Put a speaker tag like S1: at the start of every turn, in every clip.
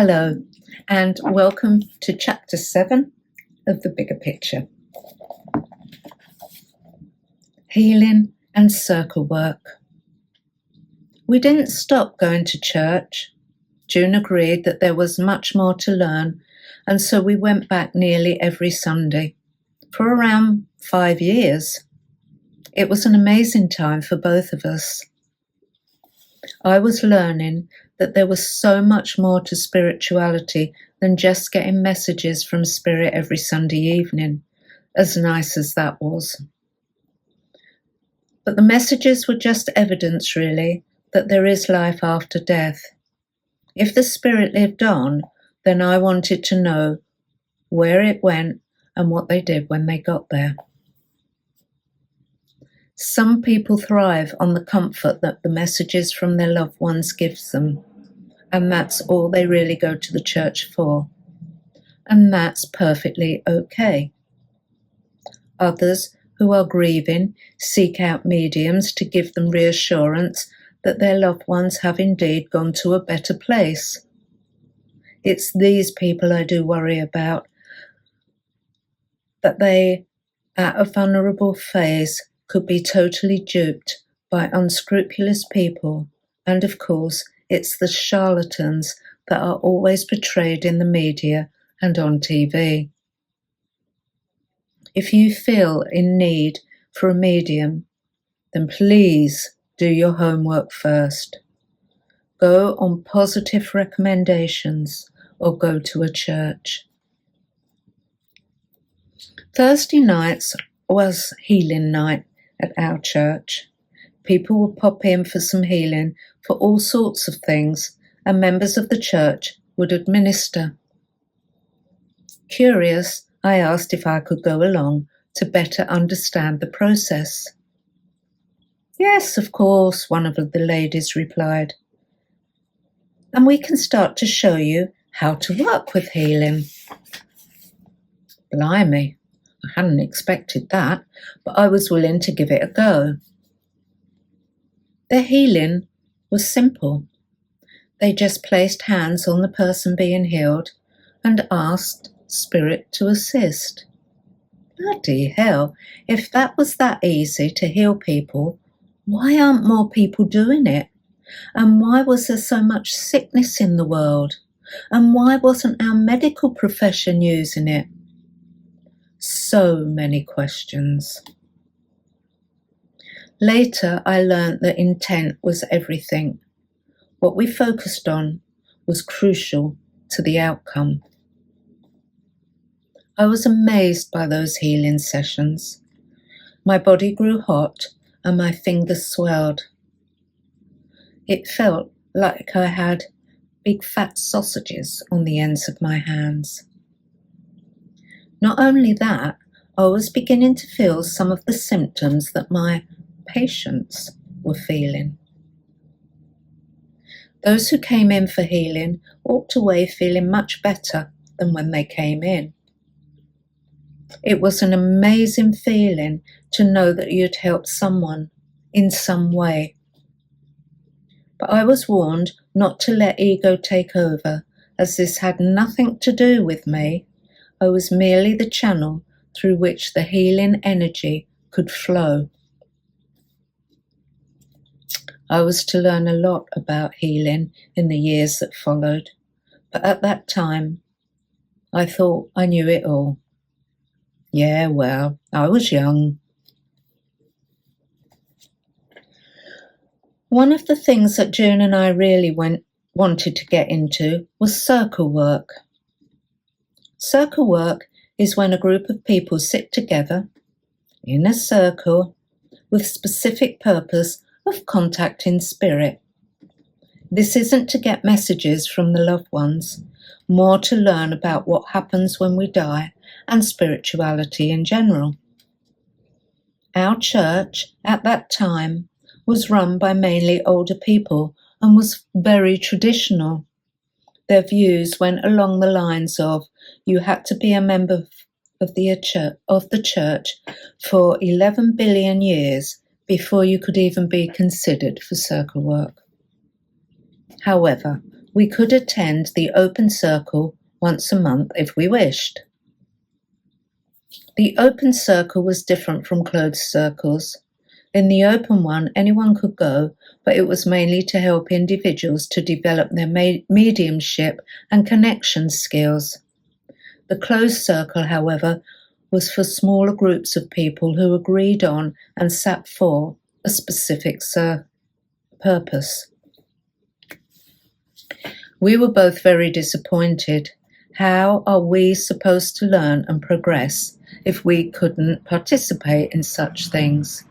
S1: Hello, and welcome to Chapter 7 of The Bigger Picture. Healing and circle work. We didn't stop going to church. June agreed that there was much more to learn, and so we went back nearly every Sunday for around 5 years. It was an amazing time for both of us. I was learning that there was so much more to spirituality than just getting messages from Spirit every Sunday evening, as nice as that was. But the messages were just evidence, really, that there is life after death. If the Spirit lived on, then I wanted to know where it went and what they did when they got there. Some people thrive on the comfort that the messages from their loved ones gives them, and that's all they really go to the church for. And that's perfectly okay. Others who are grieving seek out mediums to give them reassurance that their loved ones have indeed gone to a better place. It's these people I do worry about, that they, at a vulnerable phase, could be totally duped by unscrupulous people, and of course it's the charlatans that are always portrayed in the media and on TV. If you feel in need for a medium, then please do your homework first. Go on positive recommendations or go to a church. Thursday nights was healing night at our church. People would pop in for some healing for all sorts of things, and members of the church would administer. Curious, I asked if I could go along to better understand the process. Yes, of course, one of the ladies replied. And we can start to show you how to work with healing. Blimey, I hadn't expected that, but I was willing to give it a go. Their healing was simple. They just placed hands on the person being healed and asked Spirit to assist. Bloody hell, if that was that easy to heal people, why aren't more people doing it? And why was there so much sickness in the world? And why wasn't our medical profession using it? So many questions. Later, I learned that intent was everything. What we focused on was crucial to the outcome. I was amazed by those healing sessions. My body grew hot and my fingers swelled. It felt like I had big fat sausages on the ends of my hands. Not only that, I was beginning to feel some of the symptoms that my patients were feeling. Those who came in for healing walked away feeling much better than when they came in. It was an amazing feeling to know that you'd helped someone in some way. But I was warned not to let ego take over, as this had nothing to do with me. I was merely the channel through which the healing energy could flow. I was to learn a lot about healing in the years that followed, but at that time, I thought I knew it all. Yeah, well, I was young. One of the things that June and I really wanted to get into was circle work. Circle work is when a group of people sit together in a circle with specific purpose of contacting spirit. This isn't to get messages from the loved ones, more to learn about what happens when we die and spirituality in general. Our church at that time was run by mainly older people and was very traditional. Their views went along the lines of you had to be a member of the church for 11 billion years before you could even be considered for circle work. However, We could attend the open circle once a month if we wished. The open circle was different from closed circles. In the open one, anyone could go, but it was mainly to help individuals to develop their mediumship and connection skills. The closed circle, however, was for smaller groups of people who agreed on and sat for a specific purpose. We were both very disappointed. How are we supposed to learn and progress if we couldn't participate in such things?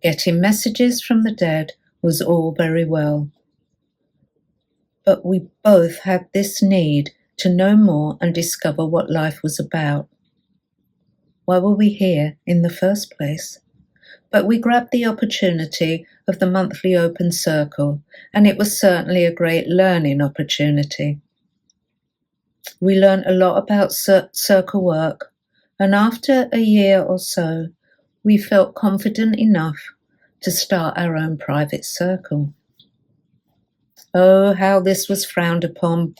S1: Getting messages from the dead was all very well, but we both had this need to know more and discover what life was about. Why were we here in the first place? But we grabbed the opportunity of the monthly open circle, and it was certainly a great learning opportunity. We learned a lot about circle work, and after a year or so, we felt confident enough to start our own private circle. Oh, how this was frowned upon,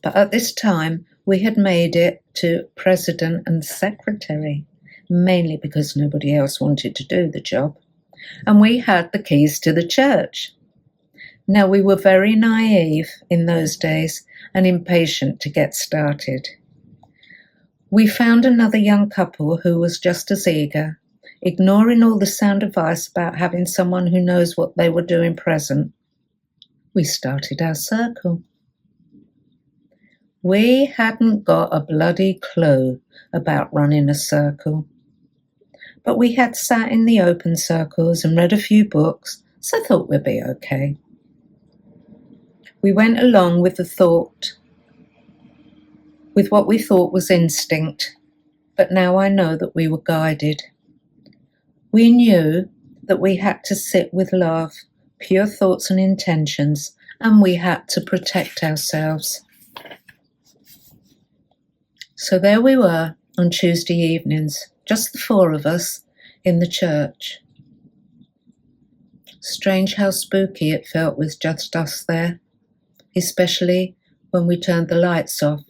S1: but at this time we had made it to president and secretary, mainly because nobody else wanted to do the job, and we had the keys to the church. Now, we were very naive in those days and impatient to get started. We found another young couple who was just as eager, ignoring all the sound advice about having someone who knows what they were doing present. We started our circle. We hadn't got a bloody clue about running a circle, but we had sat in the open circles and read a few books, so thought we'd be okay. We went along with what we thought was instinct, but now I know that we were guided. We knew that we had to sit with love, pure thoughts and intentions, and we had to protect ourselves. So there we were on Tuesday evenings, just the four of us in the church. Strange how spooky it felt with just us there, especially when we turned the lights off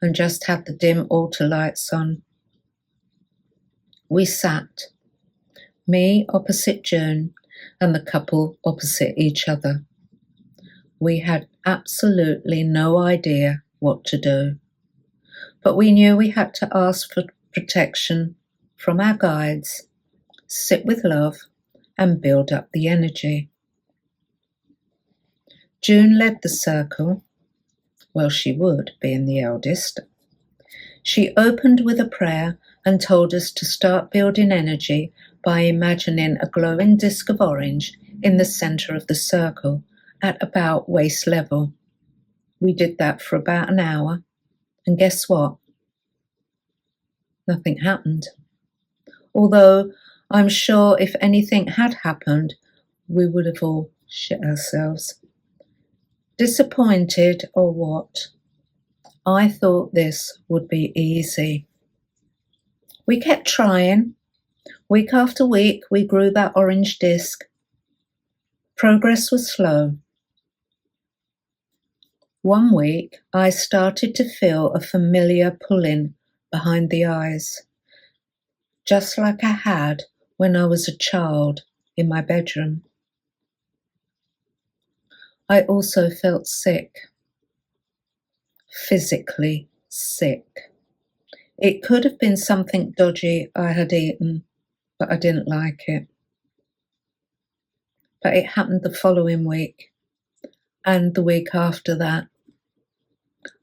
S1: and just had the dim altar lights on. We sat, me opposite June and the couple opposite each other. We had absolutely no idea what to do, but we knew we had to ask for protection from our guides, sit with love, and build up the energy. June led the circle. Well, she would, being the eldest. She opened with a prayer and told us to start building energy by imagining a glowing disc of orange in the center of the circle at about waist level. We did that for about an hour, and guess what? Nothing happened. Although I'm sure if anything had happened, we would have all shit ourselves. Disappointed or what? I thought this would be easy. We kept trying. Week after week, we grew that orange disc. Progress was slow. One week, I started to feel a familiar pulling behind the eyes, just like I had when I was a child in my bedroom. I also felt sick, physically sick. It could have been something dodgy I had eaten, but I didn't like it. But it happened the following week, and the week after that.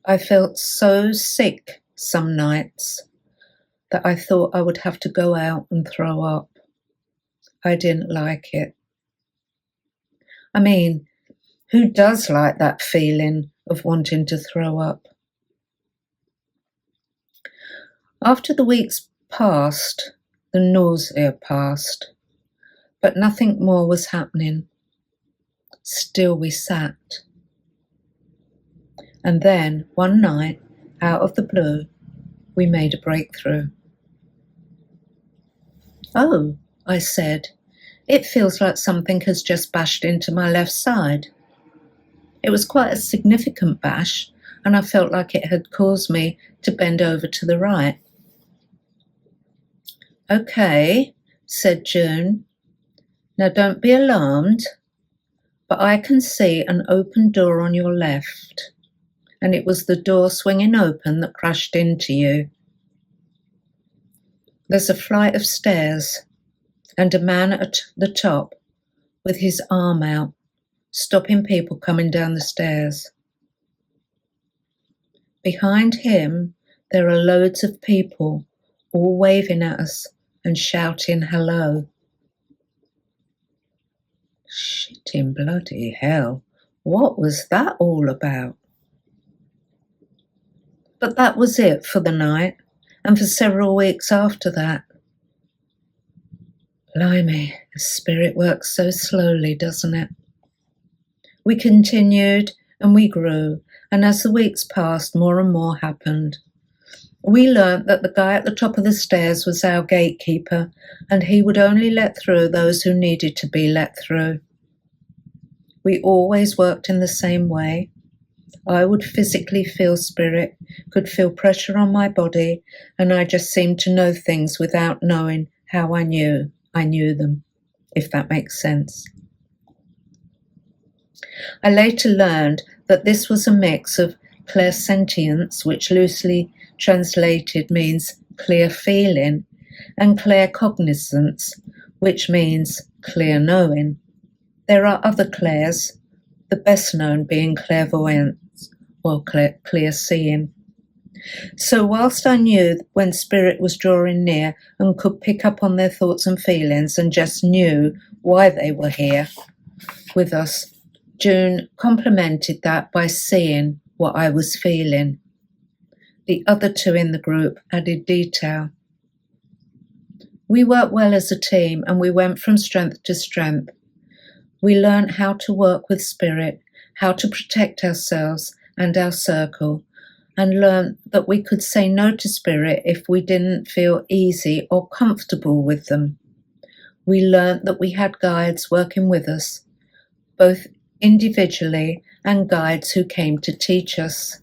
S1: I felt so sick some nights that I thought I would have to go out and throw up. I didn't like it. I mean, who does like that feeling of wanting to throw up? After the weeks passed, the nausea passed, but nothing more was happening. Still we sat. And then, one night, out of the blue, we made a breakthrough. "Oh," I said, "it feels like something has just bashed into my left side." It was quite a significant bash, and I felt like it had caused me to bend over to the right. "Okay," said June. "Now don't be alarmed, but I can see an open door on your left, and it was the door swinging open that crashed into you. There's a flight of stairs, and a man at the top with his arm out, stopping people coming down the stairs. Behind him, there are loads of people, all waving at us and shouting hello." Shitting bloody hell, what was that all about? But that was it for the night, and for several weeks after that. Blimey, the spirit works so slowly, doesn't it? We continued and we grew, and as the weeks passed, more and more happened. We learnt that the guy at the top of the stairs was our gatekeeper, and he would only let through those who needed to be let through. We always worked in the same way. I would physically feel spirit, could feel pressure on my body, and I just seemed to know things without knowing how I knew them, if that makes sense. I later learned that this was a mix of clairsentience, which loosely translated means clear feeling, and claircognizance, which means clear knowing. There are other clairs, the best known being clairvoyance or clear seeing. So whilst I knew when spirit was drawing near and could pick up on their thoughts and feelings and just knew why they were here with us, June complemented that by seeing what I was feeling. The other two in the group added detail. We worked well as a team, and we went from strength to strength. We learned how to work with spirit, how to protect ourselves and our circle, and learned that we could say no to spirit if we didn't feel easy or comfortable with them. We learned that we had guides working with us, both individually and guides who came to teach us.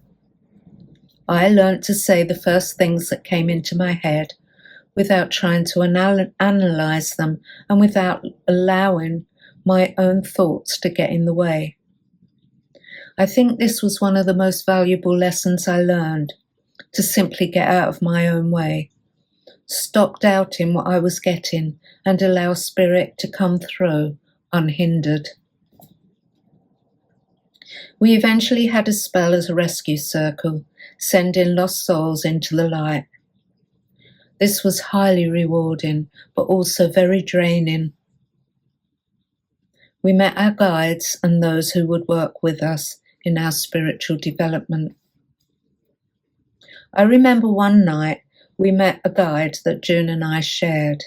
S1: I learned to say the first things that came into my head without trying to analyze them and without allowing my own thoughts to get in the way. I think this was one of the most valuable lessons I learned, to simply get out of my own way, stop doubting what I was getting, and allow spirit to come through unhindered. We eventually had a spell as a rescue circle, sending lost souls into the light. This was highly rewarding, but also very draining. We met our guides and those who would work with us in our spiritual development. I remember one night we met a guide that June and I shared.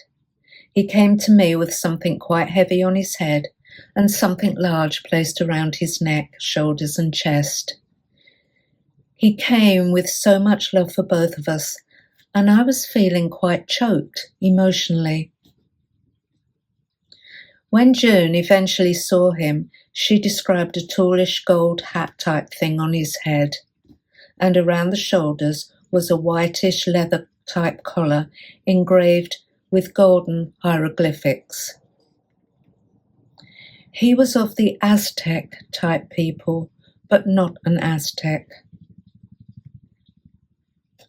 S1: He came to me with something quite heavy on his head and something large placed around his neck, shoulders and chest. He came with so much love for both of us, and I was feeling quite choked emotionally. When June eventually saw him, she described a tallish gold hat-type thing on his head, and around the shoulders was a whitish leather-type collar engraved with golden hieroglyphics. He was of the Aztec-type people, but not an Aztec.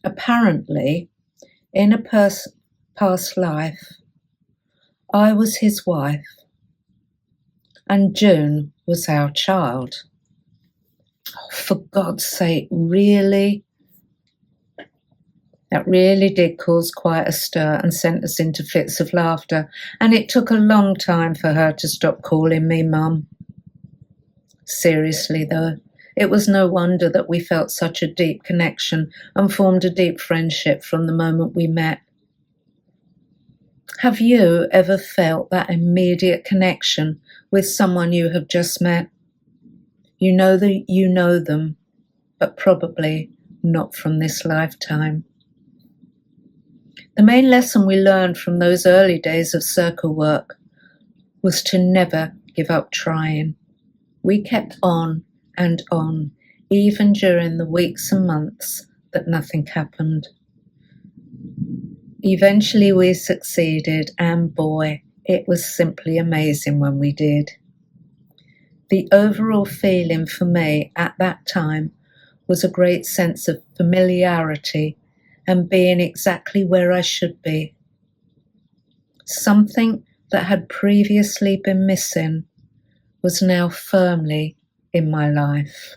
S1: Apparently, in a past life, I was his wife, and June was our child. Oh, for God's sake, really? That really did cause quite a stir and sent us into fits of laughter, and it took a long time for her to stop calling me Mum. Seriously, though, it was no wonder that we felt such a deep connection and formed a deep friendship from the moment we met. Have you ever felt that immediate connection with someone you have just met? You know that you know them, but probably not from this lifetime. The main lesson we learned from those early days of circle work was to never give up trying. We kept on and on, even during the weeks and months that nothing happened. Eventually we succeeded, and boy, it was simply amazing when we did. The overall feeling for me at that time was a great sense of familiarity and being exactly where I should be. Something that had previously been missing was now firmly in my life.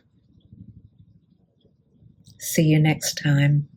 S1: See you next time.